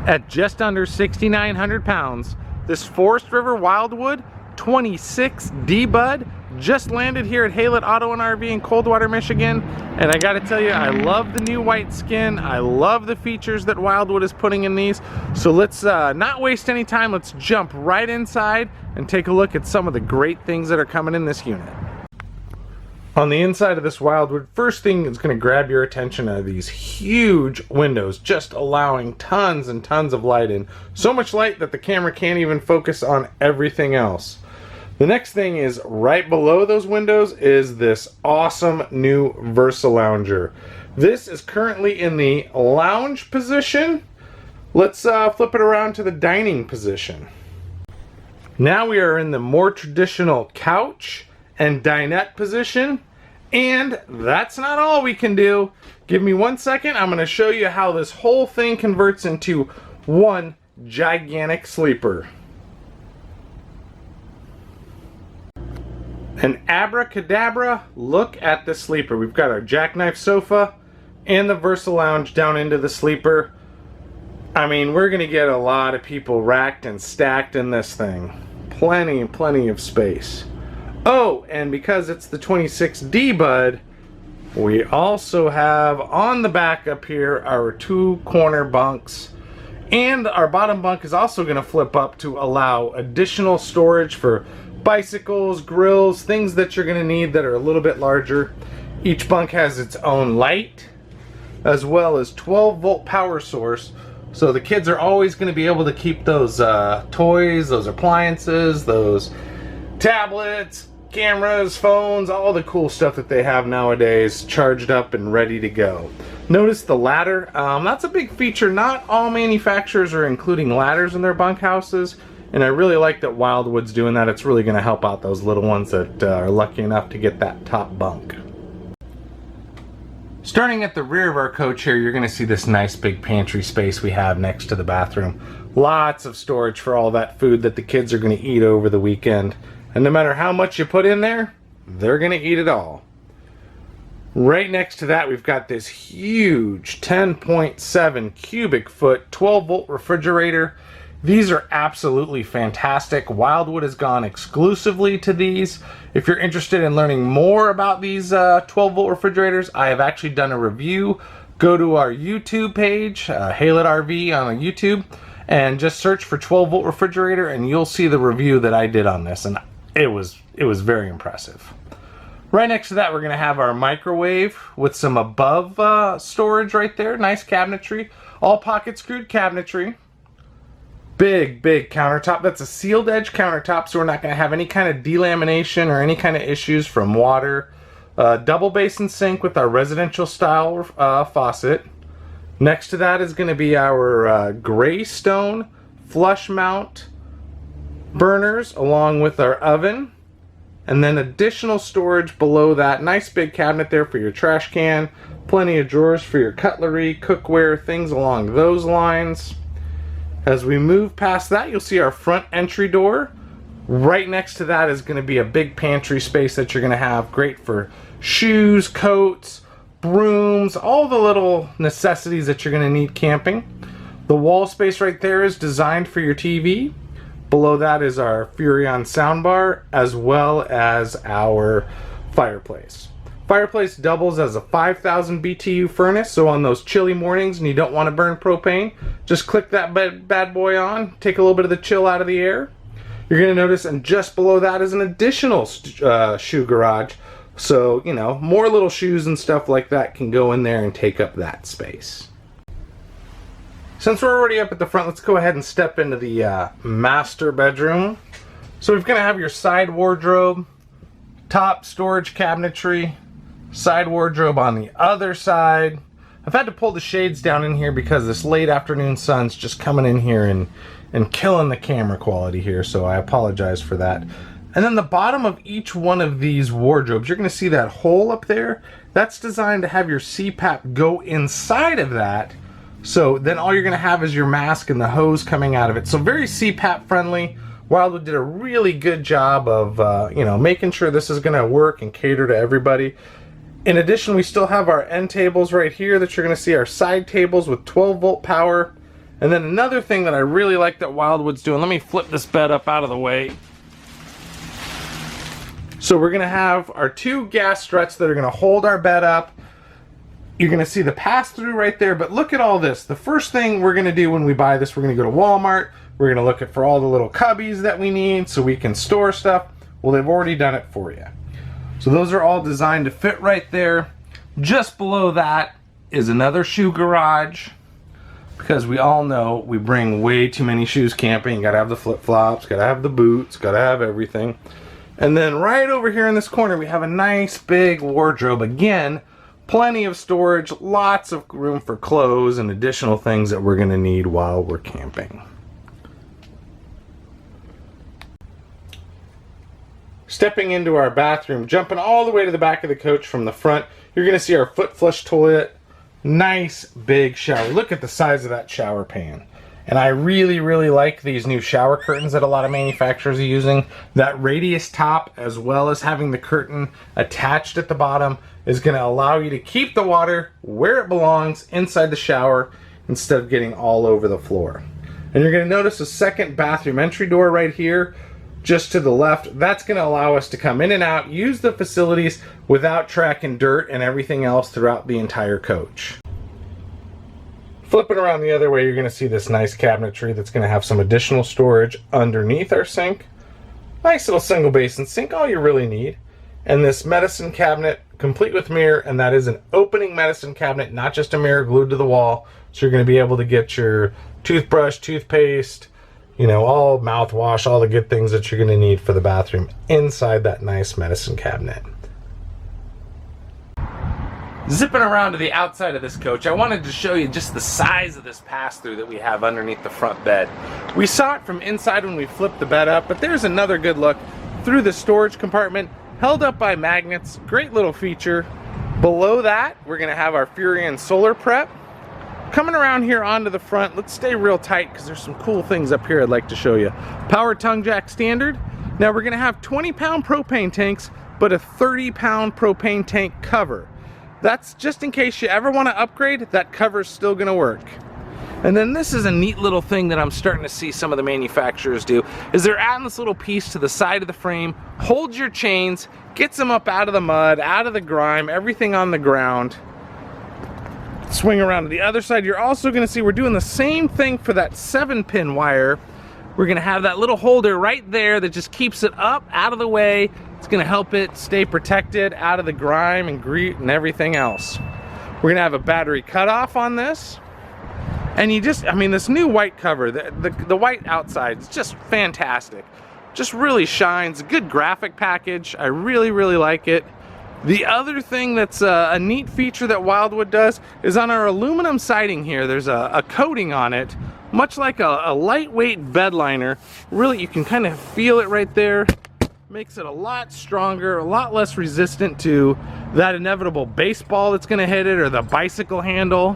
At just under 6,900 pounds, this Forest River Wildwood 26D Bud just landed here at Haylett Auto and RV in Coldwater, Michigan. And I gotta tell you, I love the new white skin. I love the features that Wildwood is putting in these. So let's not waste any time. Let's jump right inside and take a look at some of the great things that are coming in this unit. On the inside of this Wildwood, first thing that's going to grab your attention are these huge windows, just allowing tons and tons of light in. So much light that the camera can't even focus on everything else. The next thing is right below those windows is this awesome new Versa Lounger. This is currently in the lounge position. Let's flip it around to the dining position. Now we are in the more traditional couch and dinette position. And that's not all we can do. Give me 1 second. I'm going to show you how this whole thing converts into one gigantic sleeper. An abracadabra look at the sleeper. We've got our jackknife sofa and the Versa Lounge down into the sleeper. I mean, we're going to get a lot of people racked and stacked in this thing. Plenty of space. Oh, and because it's the 26D Bud, we also have on the back up here our 2 corner bunks. And our bottom bunk is also going to flip up to allow additional storage for bicycles, grills, things that you're going to need that are a little bit larger. Each bunk has its own light, as well as 12-volt power source. So the kids are always going to be able to keep those toys, those appliances, those tablets, cameras, phones, all the cool stuff that they have nowadays charged up and ready to go. Notice the ladder. That's a big feature. Not all manufacturers are including ladders in their bunkhouses, and I really like that Wildwood's doing that. It's really going to help out those little ones that are lucky enough to get that top bunk. Starting at the rear of our coach here, you're going to see this nice big pantry space we have next to the bathroom. Lots of storage for all that food that the kids are going to eat over the weekend. And no matter how much you put in there, they're going to eat it all. Right next to that, we've got this huge 10.7 cubic foot 12-volt refrigerator. These are absolutely fantastic. Wildwood has gone exclusively to these. If you're interested in learning more about these 12-volt refrigerators, I have actually done a review. Go to our YouTube page, Haylett RV on YouTube, and just search for 12-volt refrigerator, and you'll see the review that I did on this. And it was very impressive. Right next to that, we're going to have our microwave with some above storage right there. Nice cabinetry. All pocket screwed cabinetry. Big countertop. That's a sealed edge countertop, so we're not going to have any kind of delamination or any kind of issues from water. Double basin sink with our residential style faucet. Next to that is going to be our gray stone flush mount burners along with our oven, and then additional storage below that. Nice big cabinet there for your trash can, plenty of drawers for your cutlery, cookware, things along those lines. As we move past that, you'll see our front entry door. Right next to that is going to be a big pantry space that you're going to have, great for shoes, coats, brooms, all the little necessities that you're going to need camping. The wall space right there is designed for your TV. Below that is our Furrion soundbar, as well as our fireplace. Fireplace doubles as a 5,000 BTU furnace, so on those chilly mornings and you don't want to burn propane, just click that bad boy on, take a little bit of the chill out of the air. You're going to notice, and just below that is an additional shoe garage, so, you know, more little shoes and stuff like that can go in there and take up that space. Since we're already up at the front, let's go ahead and step into the master bedroom. So we're going to have your side wardrobe, top storage cabinetry, side wardrobe on the other side. I've had to pull the shades down in here because this late afternoon sun's just coming in here and killing the camera quality here, so I apologize for that. And then the bottom of each one of these wardrobes, you're going to see that hole up there. That's designed to have your CPAP go inside of that. So then all you're going to have is your mask and the hose coming out of it. So very CPAP friendly. Wildwood did a really good job of you know, making sure this is going to work and cater to everybody. In addition, we still have our end tables right here that you're going to see, our side tables with 12-volt power. And then another thing that I really like that Wildwood's doing, let me flip this bed up out of the way. So we're gonna have our 2 gas struts that are gonna hold our bed up. You're gonna see the pass-through right there, but look at all this. The first thing we're gonna do when we buy this, we're gonna go to Walmart. We're gonna look for all the little cubbies that we need so we can store stuff. Well, they've already done it for you. So those are all designed to fit right there. Just below that is another shoe garage, because we all know we bring way too many shoes camping. You gotta have the flip-flops, gotta have the boots, gotta have everything. And then right over here in this corner, we have a nice big wardrobe. Again, plenty of storage, lots of room for clothes and additional things that we're gonna need while we're camping. Stepping into our bathroom, jumping all the way to the back of the coach from the front, you're gonna see our foot flush toilet. Nice big shower. Look at the size of that shower pan. And I really, really like these new shower curtains that a lot of manufacturers are using. That radius top, as well as having the curtain attached at the bottom, is gonna allow you to keep the water where it belongs, inside the shower, instead of getting all over the floor. And you're gonna notice a second bathroom entry door right here, just to the left. That's going to allow us to come in and out, use the facilities without tracking dirt and everything else throughout the entire coach. Flipping around the other way, you're going to see this nice cabinetry that's going to have some additional storage underneath our sink. Nice little single basin sink, all you really need. And this medicine cabinet, complete with mirror, and that is an opening medicine cabinet, not just a mirror glued to the wall. So you're going to be able to get your toothbrush, toothpaste, you know, all mouthwash, all the good things that you're going to need for the bathroom inside that nice medicine cabinet. Zipping around to the outside of this coach, I wanted to show you just the size of this pass-through that we have underneath the front bed. We saw it from inside when we flipped the bed up, but there's another good look through the storage compartment, held up by magnets. Great little feature. Below that, we're going to have our Furrion solar prep. Coming around here onto the front, let's stay real tight because there's some cool things up here I'd like to show you. Power tongue jack standard. Now we're gonna have 20-pound propane tanks, but a 30-pound propane tank cover. That's just in case you ever want to upgrade, that cover's still gonna work. And then this is a neat little thing that I'm starting to see some of the manufacturers do, is they're adding this little piece to the side of the frame, holds your chains, gets them up out of the mud, out of the grime, everything on the ground. Swing around to the other side, you're also going to see we're doing the same thing for that 7-pin wire. We're going to have that little holder right there that just keeps it up, out of the way. It's going to help it stay protected out of the grime and grease and everything else. We're going to have a battery cutoff on this. And you just, I mean, this new white cover, the white outside is just fantastic. Just really shines, good graphic package. I really, really like it. The other thing that's a neat feature that Wildwood does is on our aluminum siding here, there's a coating on it, much like a lightweight bed liner. Really, you can kind of feel it right there. Makes it a lot stronger, a lot less resistant to that inevitable baseball that's going to hit it or the bicycle handle.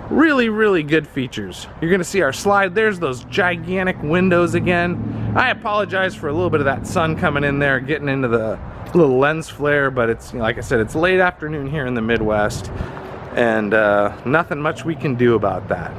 Really, really good features. You're going to see our slide. There's those gigantic windows again. I apologize for a little bit of that sun coming in there, getting into the little lens flare, but it's, like I said, it's late afternoon here in the Midwest, and nothing much we can do about that.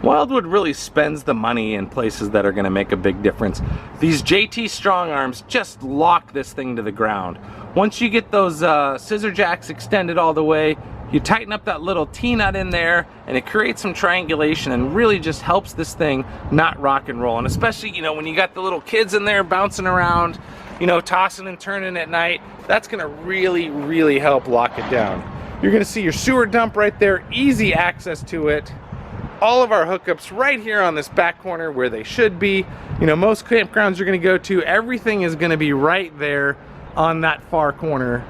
Wildwood really spends the money in places that are going to make a big difference. These JT strong arms just lock this thing to the ground. Once you get those scissor jacks extended all the way, you tighten up that little T-nut in there, and it creates some triangulation and really just helps this thing not rock and roll. And especially, you know, when you got the little kids in there bouncing around, you know, tossing and turning at night, that's gonna really, really help lock it down. You're gonna see your sewer dump right there, easy access to it. All of our hookups right here on this back corner where they should be. You know, most campgrounds you're gonna go to, everything is gonna be right there on that far corner.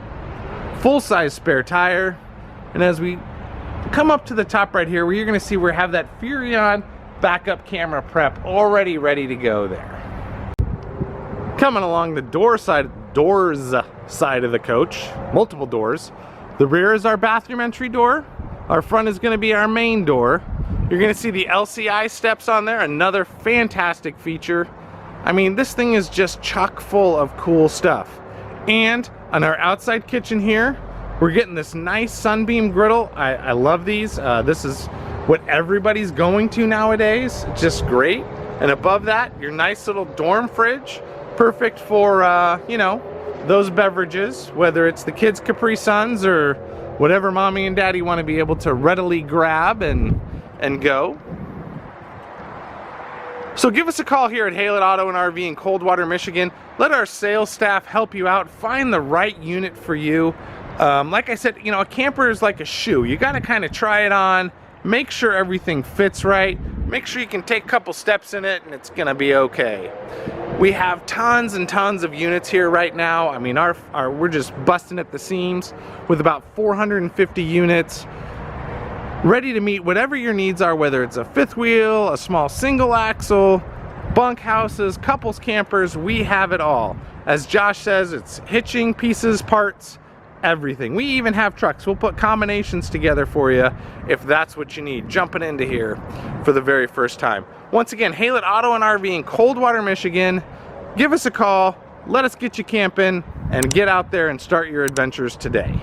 Full-size spare tire. And as we come up to the top right here, where you're going to see we have that Furrion backup camera prep already ready to go there. Coming along the doors side of the coach, multiple doors. The rear is our bathroom entry door. Our front is going to be our main door. You're going to see the LCI steps on there, another fantastic feature. I mean, this thing is just chock full of cool stuff. And on our outside kitchen here, We're getting this nice Sunbeam griddle. I love these. This is what everybody's going to nowadays. It's just great. And above that, your nice little dorm fridge. Perfect for, you know, those beverages, whether it's the kids' Capri Suns or whatever mommy and daddy want to be able to readily grab and go. So give us a call here at Haylett Auto and RV in Coldwater, Michigan. Let our sales staff help you out. Find the right unit for you. Like I said, you know, a camper is like a shoe. You got to kind of try it on, make sure everything fits right, make sure you can take a couple steps in it and it's going to be okay. We have tons and tons of units here right now. I mean, we're just busting at the seams with about 450 units. Ready to meet whatever your needs are, whether it's a fifth wheel, a small single axle, bunkhouses, couples campers, we have it all. As Josh says, it's hitching, pieces, parts, everything. We even have trucks. We'll put combinations together for you if that's what you need, jumping into here for the very first time. Once again, Haylett Auto and RV in Coldwater, Michigan. Give us a call, let us get you camping, and get out there and start your adventures today.